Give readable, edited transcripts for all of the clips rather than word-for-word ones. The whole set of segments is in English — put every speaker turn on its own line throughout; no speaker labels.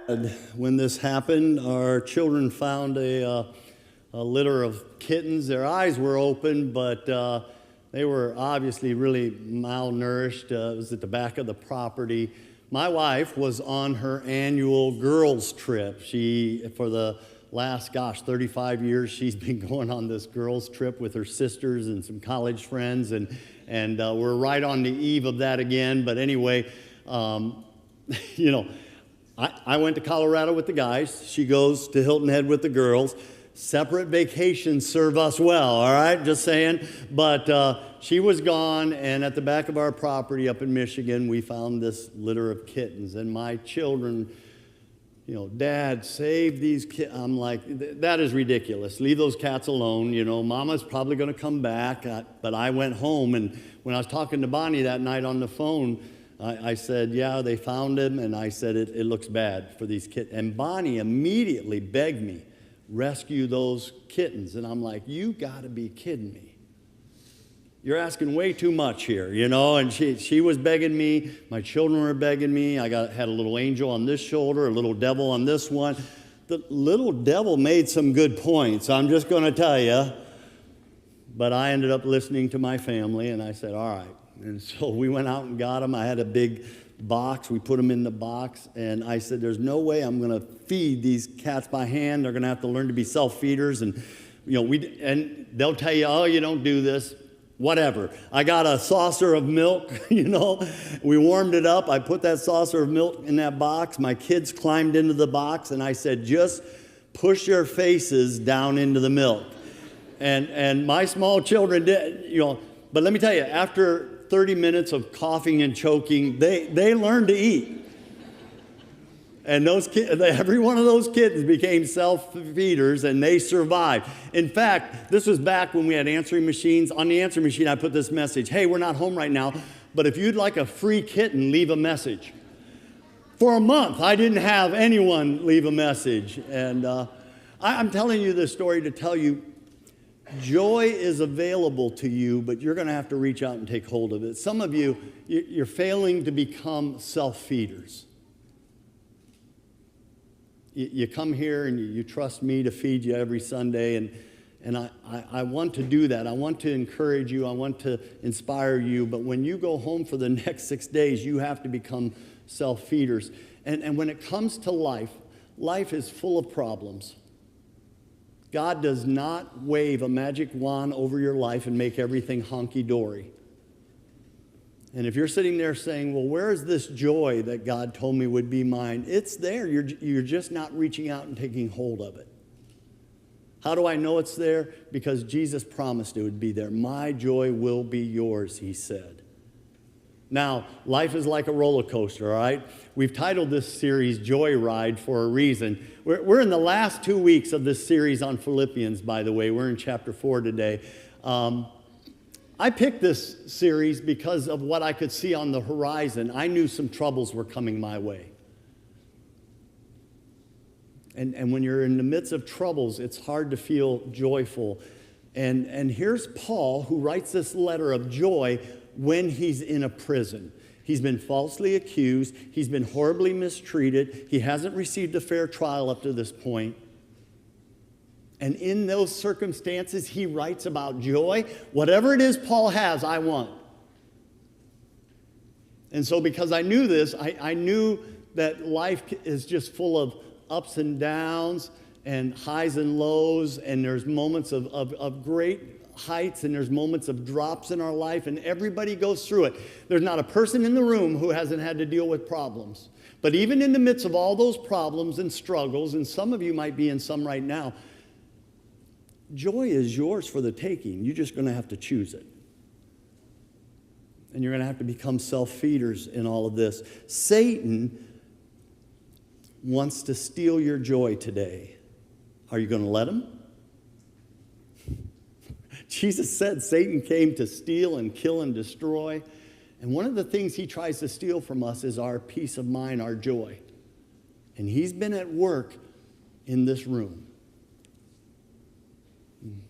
When this happened, our children found a litter of kittens. Their eyes were open, but they were obviously really malnourished. It was at the back of the property. My wife was on her annual girls' trip. For the last, 35 years, she's been going on this girls' trip with her sisters and some college friends, and we're right on the eve of that again. But anyway, you know, I went to Colorado with the guys. She goes to Hilton Head with the girls. Separate vacations serve us well, all right? Just saying. But she was gone, and at the back of our property up in Michigan, we found this litter of kittens. And my children, you know, Dad, save these kittens. I'm like, that is ridiculous. Leave those cats alone. You know, Mama's probably going to come back. But I went home, and when I was talking to Bonnie that night on the phone, I said, yeah, they found him, and I said, it looks bad for these kittens. And Bonnie immediately begged me, rescue those kittens. And I'm like, you got to be kidding me. You're asking way too much here, you know. And she was begging me. My children were begging me. I had a little angel on this shoulder, a little devil on this one. The little devil made some good points, I'm just going to tell you. But I ended up listening to my family, and I said, all right. And so we went out and got them. I had a big box. We put them in the box. And I said, there's no way I'm going to feed these cats by hand. They're going to have to learn to be self-feeders. And, you know, and they'll tell you, oh, you don't do this. Whatever. I got a saucer of milk, you know. We warmed it up. I put that saucer of milk in that box. My kids climbed into the box. And I said, just push your faces down into the milk. And my small children did, you know. But let me tell you, after 30 minutes of coughing and choking, they learned to eat. And those kids, every one of those kittens became self-feeders, and they survived. In fact, this was back when we had answering machines. On the answering machine, I put this message, hey, we're not home right now, but if you'd like a free kitten, leave a message. For a month, I didn't have anyone leave a message. And I'm telling you this story to tell you, joy is available to you, but you're going to have to reach out and take hold of it. Some of you, you're failing to become self-feeders. You come here and you trust me to feed you every Sunday, and I want to do that. I want to encourage you. I want to inspire you. But when you go home for the next 6 days, you have to become self-feeders. And when it comes to life, life is full of problems. God does not wave a magic wand over your life and make everything honky-dory. And if you're sitting there saying, well, where is this joy that God told me would be mine? It's there. You're just not reaching out and taking hold of it. How do I know it's there? Because Jesus promised it would be there. My joy will be yours, he said. Now, life is like a roller coaster, all right? We've titled this series Joyride for a reason. We're in the last 2 weeks of this series on Philippians, by the way. We're in chapter 4 today. I picked this series because of what I could see on the horizon. I knew some troubles were coming my way. And when you're in the midst of troubles, it's hard to feel joyful. And here's Paul, who writes this letter of joy when he's in a prison. He's been falsely accused. He's been horribly mistreated. He hasn't received a fair trial up to this point. And in those circumstances, he writes about joy. Whatever it is Paul has, I want. And so because I knew this, I knew that life is just full of ups and downs and highs and lows, and there's moments of great heights, and there's moments of drops in our life, and everybody goes through it. There's not a person in the room who hasn't had to deal with problems. But even in the midst of all those problems and struggles, and some of you might be in some right now, joy is yours for the taking. You're just going to have to choose it. And you're going to have to become self-feeders in all of this. Satan wants to steal your joy today. Are you going to let him? Jesus said Satan came to steal and kill and destroy. And one of the things he tries to steal from us is our peace of mind, our joy. And he's been at work in this room. And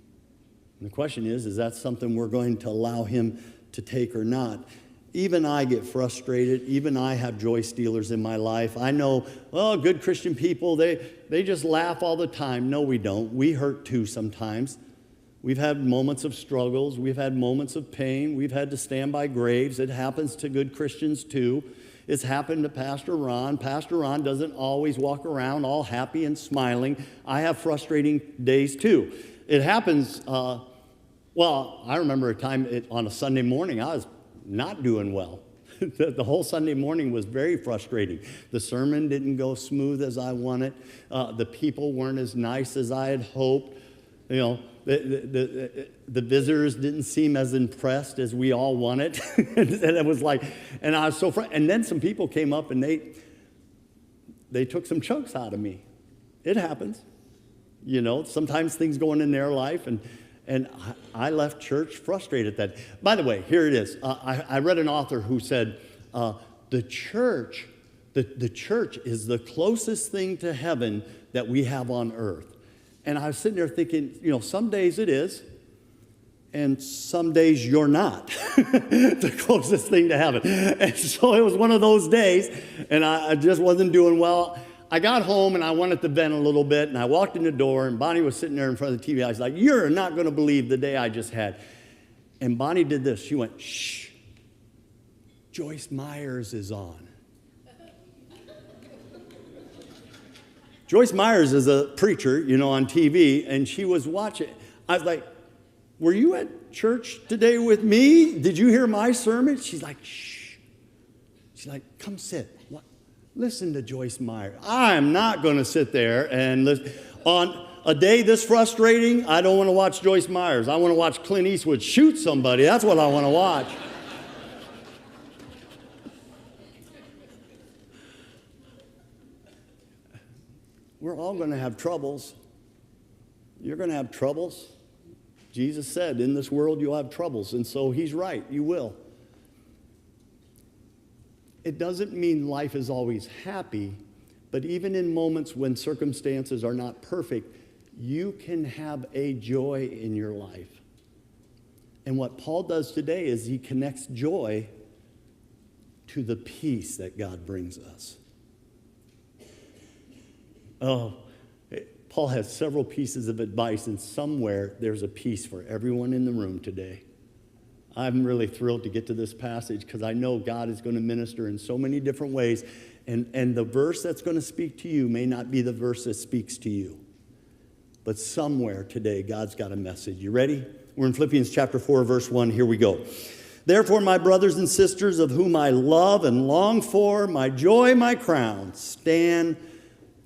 the question is that something we're going to allow him to take or not? even I get frustrated. Even I have joy stealers in my life. I know, well, good Christian people, they just laugh all the time. No, we don't. We hurt too sometimes. We've had moments of struggles. We've had moments of pain. We've had to stand by graves. It happens to good Christians too. It's happened to Pastor Ron. Pastor Ron doesn't always walk around all happy and smiling. I have frustrating days too. It happens, well, I remember a time on a Sunday morning, I was not doing well. The whole Sunday morning was very frustrating. The sermon didn't go smooth as I wanted. The people weren't as nice as I had hoped. You know, the visitors didn't seem as impressed as we all wanted. And it was like, and I was so and then some people came up and they took some chunks out of me. It happens. You know, sometimes things going in their life, and I left church frustrated at that. By the way, here it is. I read an author who said, the church is the closest thing to heaven that we have on earth. And I was sitting there thinking, you know, some days it is, and some days you're not the closest thing to heaven. And so it was one of those days, and I just wasn't doing well. I got home, and I wanted to vent a little bit, and I walked in the door, and Bonnie was sitting there in front of the TV. I was like, you're not going to believe the day I just had. And Bonnie did this. She went, shh, Joyce Myers is on. Joyce Myers is a preacher, you know, on TV, and she was watching. I was like, were you at church today with me? Did you hear my sermon? She's like, shh. She's like, come sit. What? Listen to Joyce Myers. I'm not going to sit there and listen. On a day this frustrating, I don't want to watch Joyce Myers. I want to watch Clint Eastwood shoot somebody. That's what I want to watch. We're all going to have troubles. You're going to have troubles. Jesus said, in this world you'll have troubles. And so he's right, you will. It doesn't mean life is always happy, but even in moments when circumstances are not perfect, you can have a joy in your life. And what Paul does today is he connects joy to the peace that God brings us. Oh, Paul has several pieces of advice, and somewhere there's a piece for everyone in the room today. I'm really thrilled to get to this passage because I know God is going to minister in so many different ways, and the verse that's going to speak to you may not be the verse that speaks to you. But somewhere today, God's got a message. You ready? We're in Philippians chapter 4, verse 1. Here we go. Therefore, my brothers and sisters, of whom I love and long for, my joy, my crown, stand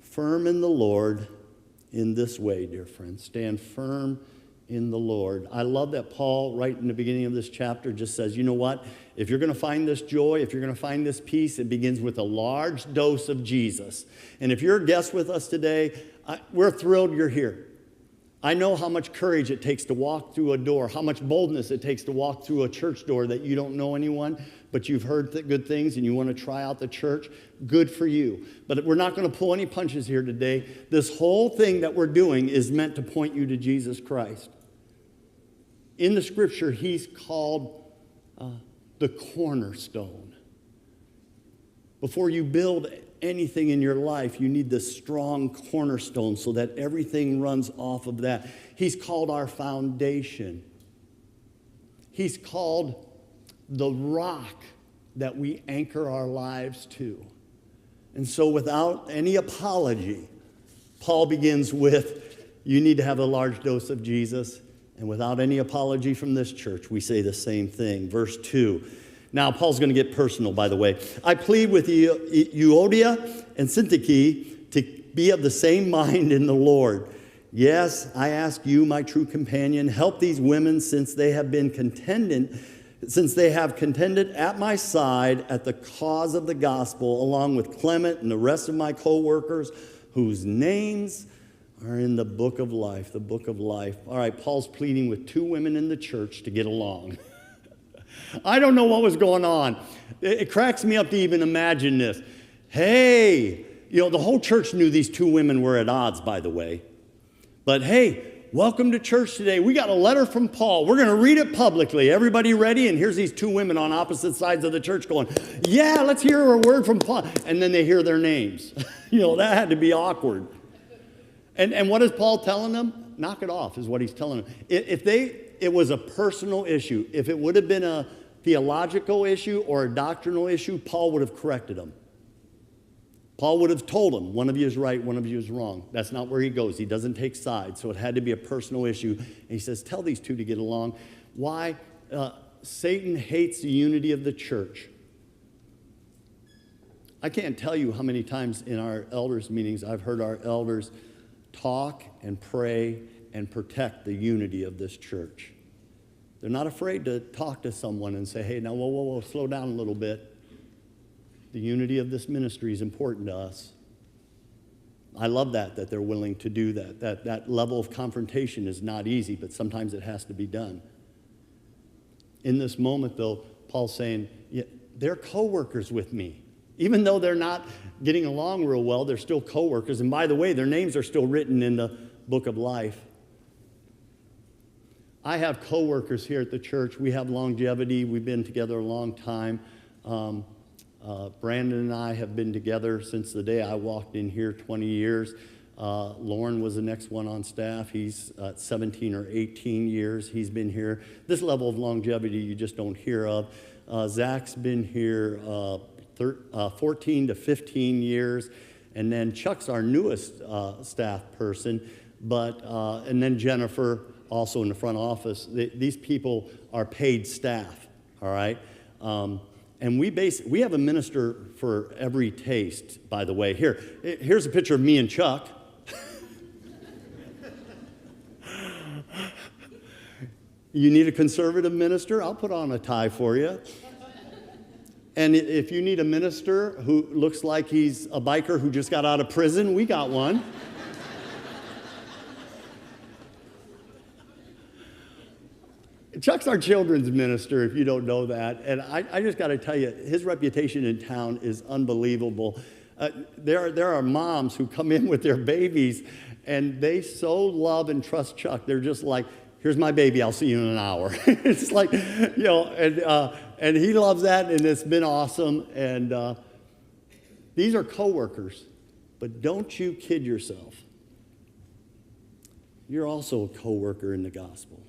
firm in the Lord in this way, dear friends. Stand firm in the Lord. I love that Paul, right in the beginning of this chapter, just says, you know what? If you're going to find this joy, if you're going to find this peace, it begins with a large dose of Jesus. And if you're a guest with us today, we're thrilled you're here. I know how much courage it takes to walk through a door, how much boldness it takes to walk through a church door that you don't know anyone, but you've heard good things and you want to try out the church. Good for you. But we're not going to pull any punches here today. This whole thing that we're doing is meant to point you to Jesus Christ. In the scripture, he's called the cornerstone. Before you build anything in your life, you need this strong cornerstone so that everything runs off of that. He's called our foundation. He's called the rock that we anchor our lives to. And so without any apology, Paul begins with, you need to have a large dose of Jesus. And without any apology from this church, we say the same thing. Verse 2. Now, Paul's going to get personal, by the way. I plead with Euodia and Syntyche to be of the same mind in the Lord. Yes, I ask you, my true companion, help these women since they have contended at my side at the cause of the gospel, along with Clement and the rest of my co-workers, whose names are in the book of life, the book of life. All right, Paul's pleading with two women in the church to get along. I don't know what was going on. It cracks me up to even imagine this. Hey, you know, the whole church knew these two women were at odds, by the way. But hey, welcome to church today. We got a letter from Paul. We're going to read it publicly. Everybody ready? And here's these two women on opposite sides of the church going, yeah, let's hear a word from Paul. And then they hear their names. That had to be awkward. And what is Paul telling them? Knock it off is what he's telling them. It was a personal issue. If it would have been a theological issue or a doctrinal issue, Paul would have corrected them. Paul would have told them, one of you is right, one of you is wrong. That's not where he goes. He doesn't take sides, so it had to be a personal issue. And he says, tell these two to get along. Why? Satan hates the unity of the church. I can't tell you how many times in our elders' meetings I've heard our elders talk and pray and protect the unity of this church. They're not afraid to talk to someone and say, hey, now, whoa, slow down a little bit. The unity of this ministry is important to us. I love that they're willing to do that. That level of confrontation is not easy, but sometimes it has to be done. In this moment, though, Paul's saying, yeah, they're co-workers with me. Even though they're not getting along real well, they're still co-workers. And by the way, their names are still written in the book of life. I have co-workers here at the church. We have longevity. We've been together a long time. Brandon and I have been together since the day I walked in here 20 years. Lauren was the next one on staff. He's 17 or 18 years. He's been here. This level of longevity you just don't hear of. Zach's been here 14 to 15 years. And then Chuck's our newest staff person. And then Jennifer, also in the front office. These people are paid staff, all right? And we have a minister for every taste, by the way. Here's a picture of me and Chuck. You need a conservative minister? I'll put on a tie for you. And if you need a minister who looks like he's a biker who just got out of prison, we got one. Chuck's our children's minister, if you don't know that. And I just got to tell you, his reputation in town is unbelievable. There are moms who come in with their babies, and they so love and trust Chuck. They're just like, here's my baby, I'll see you in an hour. It's like, and he loves that, and it's been awesome. And these are coworkers, but don't you kid yourself. You're also a coworker in the gospel.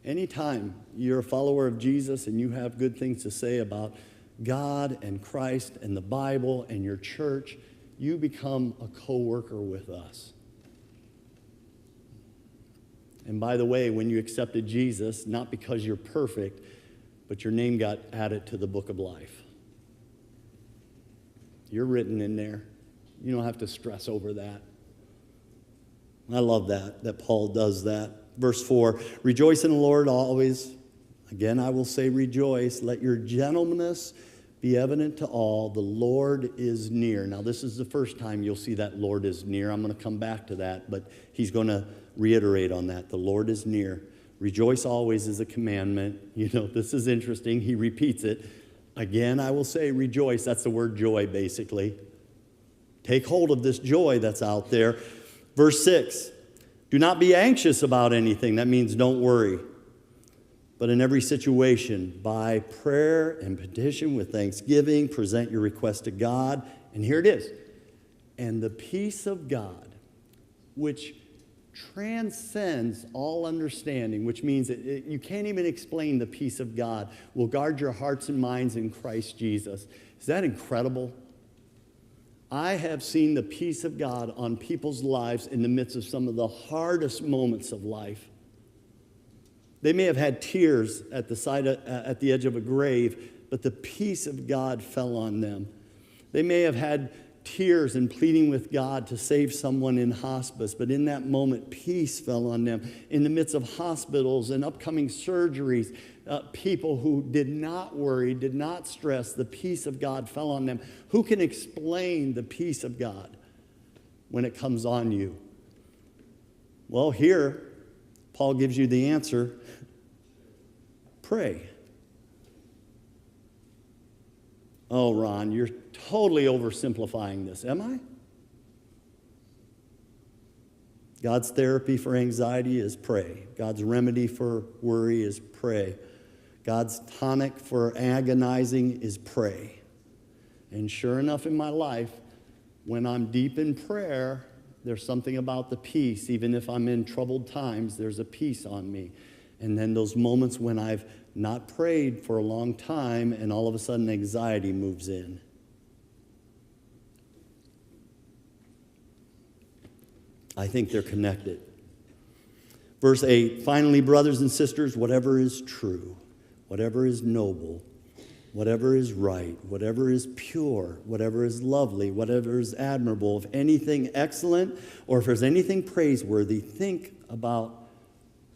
Anytime you're a follower of Jesus and you have good things to say about God and Christ and the Bible and your church, you become a co-worker with us. And by the way, when you accepted Jesus, not because you're perfect, but your name got added to the book of life. You're written in there. You don't have to stress over that. I love that Paul does that. Verse 4, rejoice in the Lord always. Again, I will say rejoice. Let your gentleness be evident to all. The Lord is near. Now, this is the first time you'll see that Lord is near. I'm going to come back to that, but he's going to reiterate on that. The Lord is near. Rejoice always is a commandment. This is interesting. He repeats it. Again, I will say rejoice. That's the word joy, basically. Take hold of this joy that's out there. Verse 6. Do not be anxious about anything. That means don't worry. But in every situation, by prayer and petition with thanksgiving, present your request to God. And here it is. And the peace of God, which transcends all understanding, which means that you can't even explain the peace of God, will guard your hearts and minds in Christ Jesus. Is that incredible? I have seen the peace of God on people's lives in the midst of some of the hardest moments of life. They may have had tears at the edge of a grave, but the peace of God fell on them. They may have had tears and pleading with God to save someone in hospice, but in that moment, peace fell on them. In the midst of hospitals and upcoming surgeries, people who did not worry, did not stress, the peace of God fell on them. Who can explain the peace of God when it comes on you? Well, here, Paul gives you the answer. Pray. Oh, Ron, you're totally oversimplifying this, am I? God's therapy for anxiety is pray. God's remedy for worry is pray. God's tonic for agonizing is pray. And sure enough in my life, when I'm deep in prayer, there's something about the peace. Even if I'm in troubled times, there's a peace on me. And then those moments when I've not prayed for a long time and all of a sudden anxiety moves in. I think they're connected. Verse 8, finally, brothers and sisters, whatever is true, whatever is noble, whatever is right, whatever is pure, whatever is lovely, whatever is admirable, if anything excellent or if there's anything praiseworthy, think about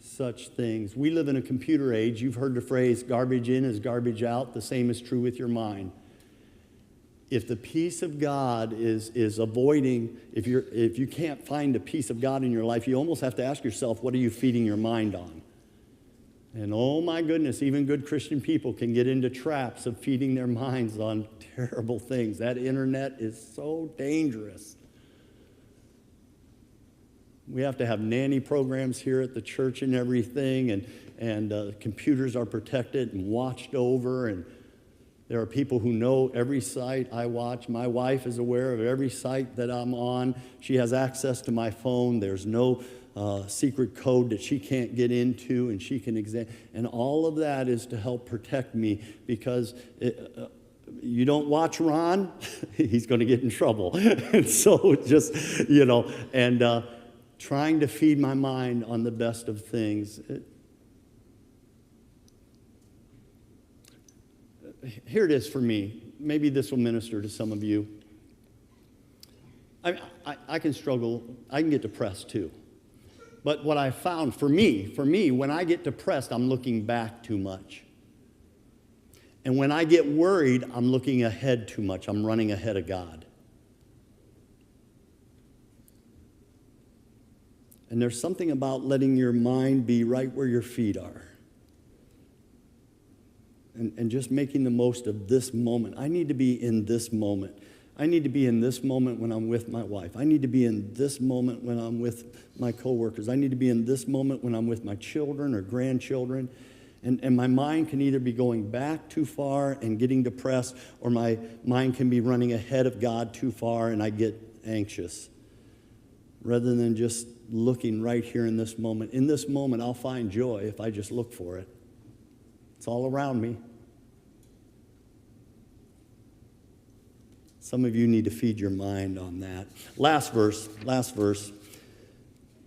such things. We live in a computer age. You've heard the phrase, garbage in is garbage out. The same is true with your mind. If the peace of God is avoiding, if you can't find the peace of God in your life, you almost have to ask yourself, what are you feeding your mind on? And oh my goodness, even good Christian people can get into traps of feeding their minds on terrible things. That internet is so dangerous. We have to have nanny programs here at the church and everything, and computers are protected and watched over, and there are people who know every site I watch. My wife is aware of every site that I'm on. She has access to my phone. There's no secret code that she can't get into, and she can examine. And all of that is to help protect me, because you don't watch Ron, he's going to get in trouble. And so just, and trying to feed my mind on the best of things. Here it is for me. Maybe this will minister to some of you. I can struggle. I can get depressed too. But what I found for me, when I get depressed, I'm looking back too much. And when I get worried, I'm looking ahead too much. I'm running ahead of God. And there's something about letting your mind be right where your feet are. And just making the most of this moment. I need to be in this moment. I need to be in this moment when I'm with my wife. I need to be in this moment when I'm with my coworkers. I need to be in this moment when I'm with my children or grandchildren. And my mind can either be going back too far and getting depressed, or my mind can be running ahead of God too far and I get anxious. Rather than just looking right here in this moment. In this moment, I'll find joy if I just look for it. It's all around me. Some of you need to feed your mind on that. Last verse.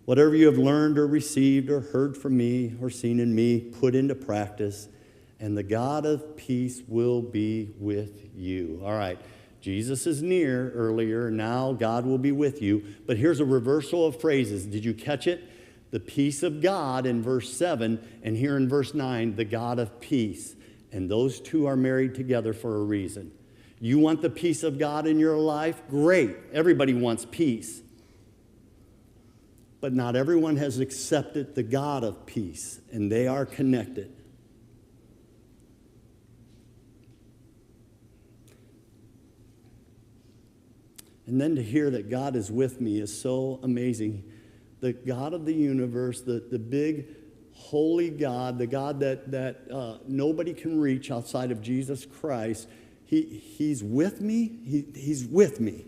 Whatever you have learned or received or heard from me or seen in me, put into practice, and the God of peace will be with you. All right. Jesus is near earlier. Now God will be with you. But here's a reversal of phrases. Did you catch it? The peace of God in verse 7, and here in verse 9, the God of peace. And those two are married together for a reason. You want the peace of God in your life? Great. Everybody wants peace. But not everyone has accepted the God of peace, and they are connected. And then to hear that God is with me is so amazing. The God of the universe, the big, holy God, the God that nobody can reach outside of Jesus Christ, He's with me. He's with me.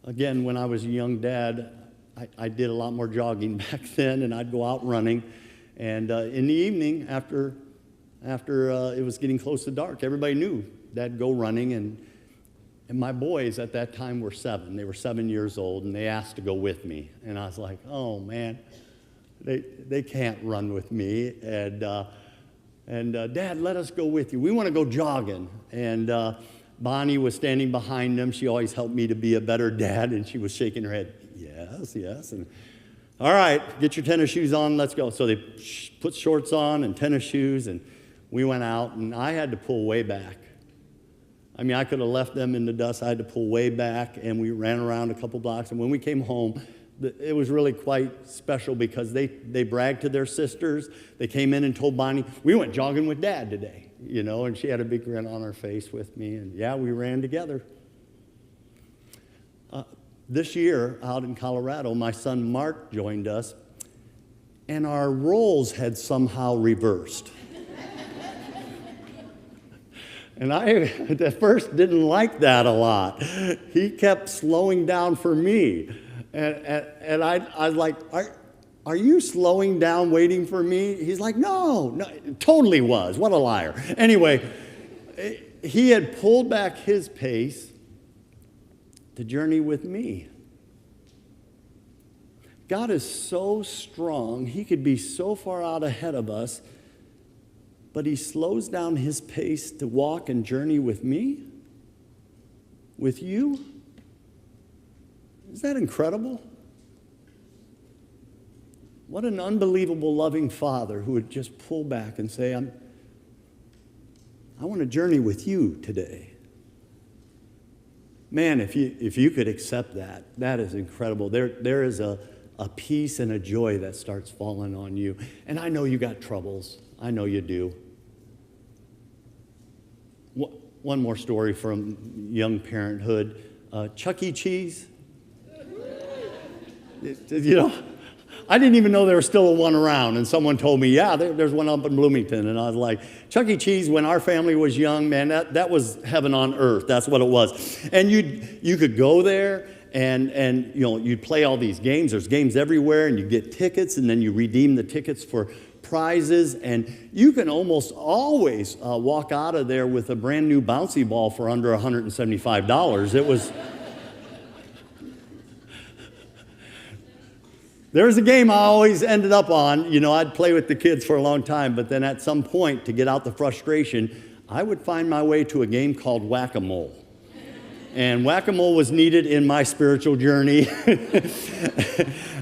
Again, when I was a young dad, I did a lot more jogging back then, and I'd go out running. And in the evening, after it was getting close to dark, everybody knew Dad'd go running. And my boys at that time were 7. They were 7 years old, and they asked to go with me. And I was like, oh, man, they can't run with me. And Dad, let us go with you. We want to go jogging. And Bonnie was standing behind them. She always helped me to be a better dad, and she was shaking her head, yes. And all right, get your tennis shoes on, let's go. So they put shorts on and tennis shoes, and we went out, and I had to pull way back. I mean, I could have left them in the dust. I had to pull way back, and we ran around a couple blocks. And when we came home, it was really quite special because they bragged to their sisters. They came in and told Bonnie, we went jogging with Dad today, and she had a big grin on her face with me. And yeah, we ran together. This year, out in Colorado, my son Mark joined us, and our roles had somehow reversed. And I, at first, didn't like that a lot. He kept slowing down for me. And I was like, are you slowing down waiting for me? He's like, no, totally was. What a liar. Anyway, he had pulled back his pace to journey with me. God is so strong, he could be so far out ahead of us, but he slows down his pace to walk and journey with me, with you. Is that incredible? What an unbelievable loving Father who would just pull back and say, I want to journey with you today. Man, if you could accept that, that is incredible. There is a peace and a joy that starts falling on you. And I know you got troubles. I know you do. One more story from young parenthood. Chuck E. Cheese. You know, I didn't even know there was still one around, and someone told me, yeah, there's one up in Bloomington. And I was like, Chuck E. Cheese, when our family was young, man, that was heaven on earth. That's what it was. And you could go there, and you know, you'd play all these games. There's games everywhere, and you get tickets, and then you redeem the tickets for prizes. And you can almost always walk out of there with a brand new bouncy ball for under $175. It was... There was a game I always ended up on. You know, I'd play with the kids for a long time, but then at some point, to get out the frustration, I would find my way to a game called Whack-A-Mole. And Whack-A-Mole was needed in my spiritual journey.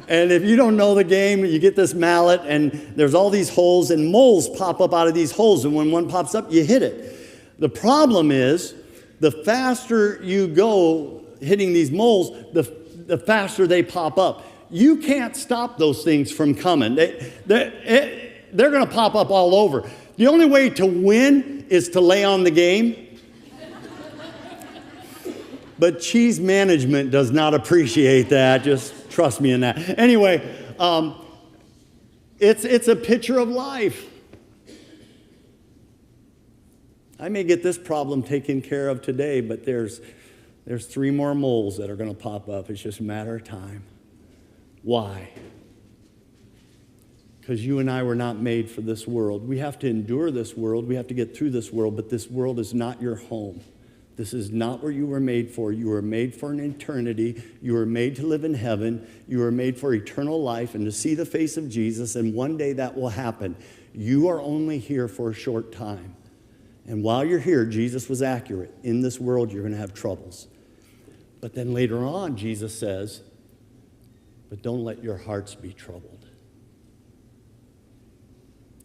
And if you don't know the game, you get this mallet, and there's all these holes, and moles pop up out of these holes, and when one pops up, you hit it. The problem is, the faster you go hitting these moles, the faster they pop up. You can't stop those things from coming. They're going to pop up all over. The only way to win is to lay on the game. But cheese management does not appreciate that. Just trust me in that. Anyway, it's a picture of life. I may get this problem taken care of today, but there's 3 more moles that are going to pop up. It's just a matter of time. Why? Because you and I were not made for this world. We have to endure this world. We have to get through this world, but this world is not your home. This is not where you were made for. You were made for an eternity. You were made to live in heaven. You were made for eternal life and to see the face of Jesus, and one day that will happen. You are only here for a short time. And while you're here, Jesus was accurate. In this world, you're going to have troubles. But then later on, Jesus says, but don't let your hearts be troubled.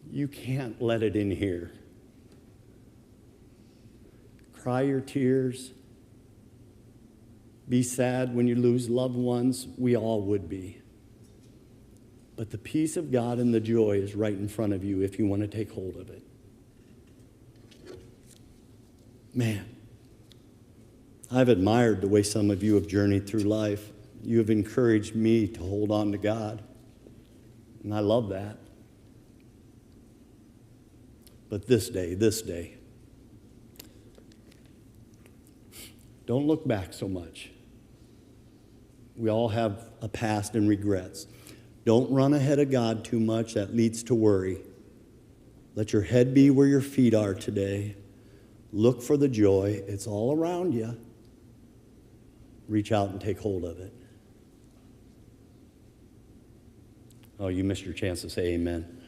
You can't let it in here. Cry your tears. Be sad when you lose loved ones. We all would be. But the peace of God and the joy is right in front of you if you want to take hold of it. Man, I've admired the way some of you have journeyed through life. You have encouraged me to hold on to God, and I love that. But this day, don't look back so much. We all have a past and regrets. Don't run ahead of God too much. That leads to worry. Let your head be where your feet are today. Look for the joy. It's all around you. Reach out and take hold of it. Oh, you missed your chance to say amen.